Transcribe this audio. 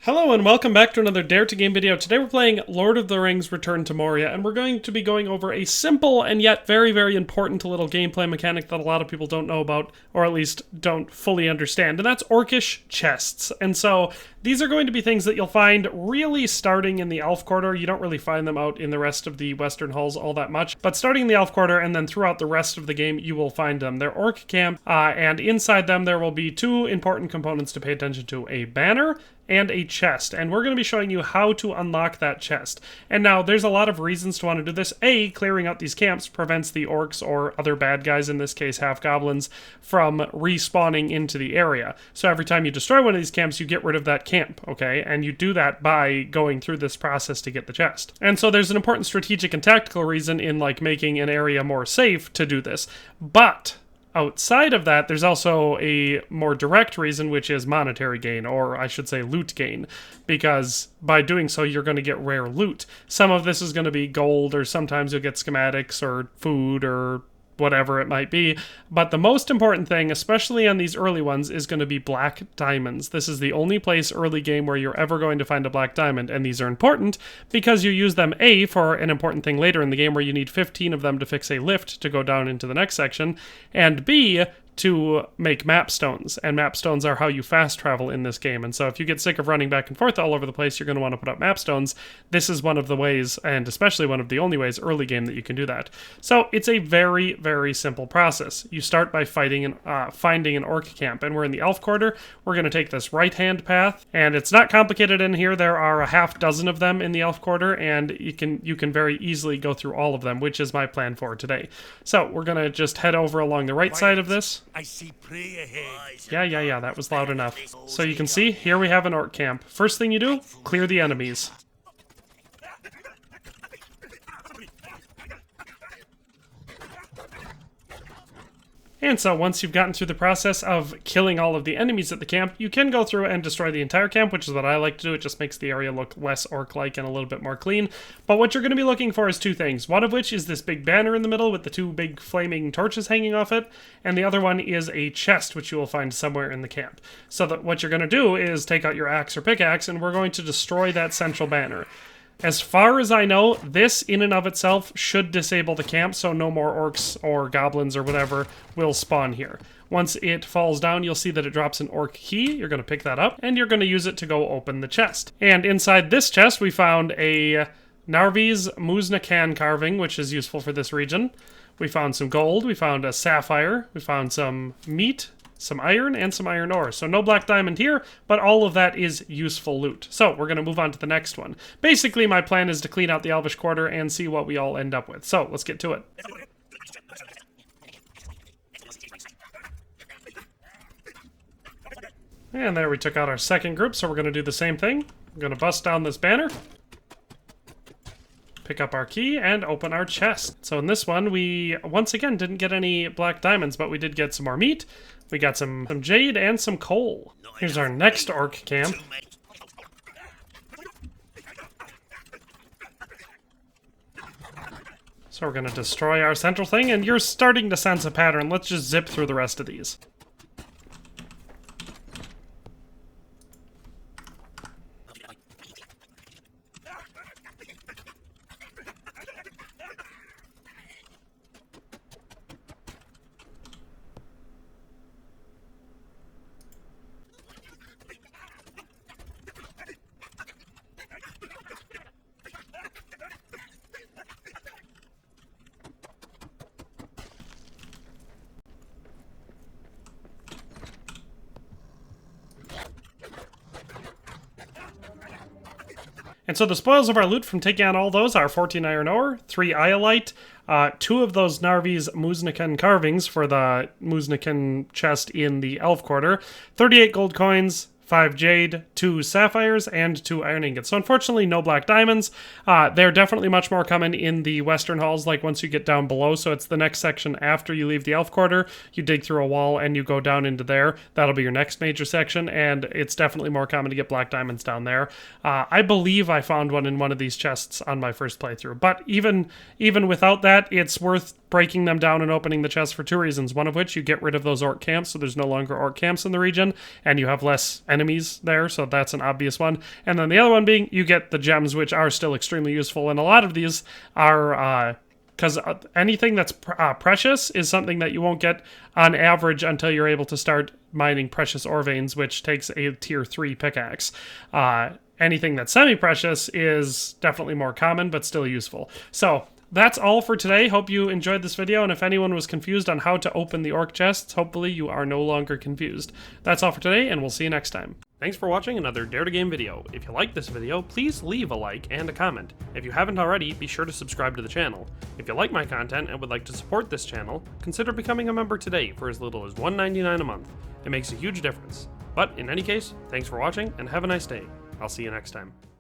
Hello and welcome back to another Dare to Game video. Today we're playing Lord of the Rings Return to Moria, and we're going to be going over a simple and yet very, very important little gameplay mechanic that a lot of people don't know about, or at least don't fully understand, and that's Orcish chests. And so these are going to be things that you'll find really starting in the Elf Quarter. You don't really find them out in the rest of the Western Halls all that much, but starting in the Elf Quarter and then throughout the rest of the game, you will find them. They're Orc camp, and inside them there will be two important components to pay attention to: a banner and a chest, and we're going to be showing you how to unlock that chest. And now there's a lot of reasons to want to do this. A, clearing out these camps prevents the orcs or other bad guys, in this case half-goblins, from respawning into the area. So every time you destroy one of these camps, you get rid of that camp, okay? And you do that by going through this process to get the chest. And so there's an important strategic and tactical reason in like making an area more safe to do this. But outside of that, there's also a more direct reason, which is monetary gain, or I should say loot gain, because by doing so, you're going to get rare loot. Some of this is going to be gold, or sometimes you'll get schematics, or food, or whatever it might be. But the most important thing, especially on these early ones, is going to be black diamonds. This is the only place early game where you're ever going to find a black diamond, and these are important because you use them, A, for an important thing later in the game where you need 15 of them to fix a lift to go down into the next section, and B, to make map stones, and map stones are how you fast travel in this game. And so if you get sick of running back and forth all over the place, you're going to want to put up map stones. This is one of the ways, and especially one of the only ways early game that you can do that. So it's a very, very simple process. You start by finding an orc camp, and we're in the Elf Quarter. We're going to take this right-hand path, and it's not complicated in here. There are a half dozen of them in the Elf Quarter, and you can very easily go through all of them, which is my plan for today. So we're going to just head over along the right side of this. I see prey ahead. Yeah, that was loud enough. So you can see, here we have an orc camp. First thing you do, clear the enemies. And so once you've gotten through the process of killing all of the enemies at the camp, you can go through and destroy the entire camp, which is what I like to do. It just makes the area look less orc-like and a little bit more clean. But what you're going to be looking for is two things. One of which is this big banner in the middle with the two big flaming torches hanging off it. And the other one is a chest, which you will find somewhere in the camp. So that what you're going to do is take out your axe or pickaxe, and we're going to destroy that central banner. As far as I know, this in and of itself should disable the camp, so no more orcs or goblins or whatever will spawn here. Once it falls down, you'll see that it drops an orc key. You're going to pick that up, and you're going to use it to go open the chest. And inside this chest, we found a Narvi's Muznakan carving, which is useful for this region. We found some gold, we found a sapphire, we found some meat, some iron, and some iron ore. So no black diamond here, but all of that is useful loot. So we're going to move on to the next one. Basically, my plan is to clean out the Elvish Quarter and see what we all end up with. So let's get to it. And there we took out our second group, so we're going to do the same thing. We're going to bust down this banner, pick up our key, and open our chest. So in this one, we once again didn't get any black diamonds, but we did get some more meat. We got some jade and some coal. Here's our next orc camp. So we're going to destroy our central thing, and you're starting to sense a pattern. Let's just zip through the rest of these. And so the spoils of our loot from taking on all those are 14 iron ore, 3 iolite, 2 of those Narvi's Muznakan carvings for the Muznakan chest in the Elf Quarter, 38 gold coins, 5 jade, 2 sapphires, and 2 iron ingots. So unfortunately, no black diamonds. They're definitely much more common in the Western Halls, like once you get down below. So it's the next section after you leave the Elf Quarter. You dig through a wall and you go down into there. That'll be your next major section, and it's definitely more common to get black diamonds down there. I believe I found one in one of these chests on my first playthrough. But even without that, it's worth breaking them down and opening the chests for two reasons. One of which, you get rid of those orc camps, so there's no longer orc camps in the region, and you have less enemies there, so that's an obvious one. And then the other one being, you get the gems, which are still extremely useful, and a lot of these are... because anything that's precious is something that you won't get on average until you're able to start mining precious ore veins, which takes a tier 3 pickaxe. Anything that's semi-precious is definitely more common, but still useful. So that's all for today. Hope you enjoyed this video, and if anyone was confused on how to open the orc chests, hopefully you are no longer confused. That's all for today, and we'll see you next time. Thanks for watching another Dare to Game video. If you liked this video, please leave a like and a comment. If you haven't already, be sure to subscribe to the channel. If you like my content and would like to support this channel, consider becoming a member today for as little as $1.99 a month. It makes a huge difference. But in any case, thanks for watching and have a nice day. I'll see you next time.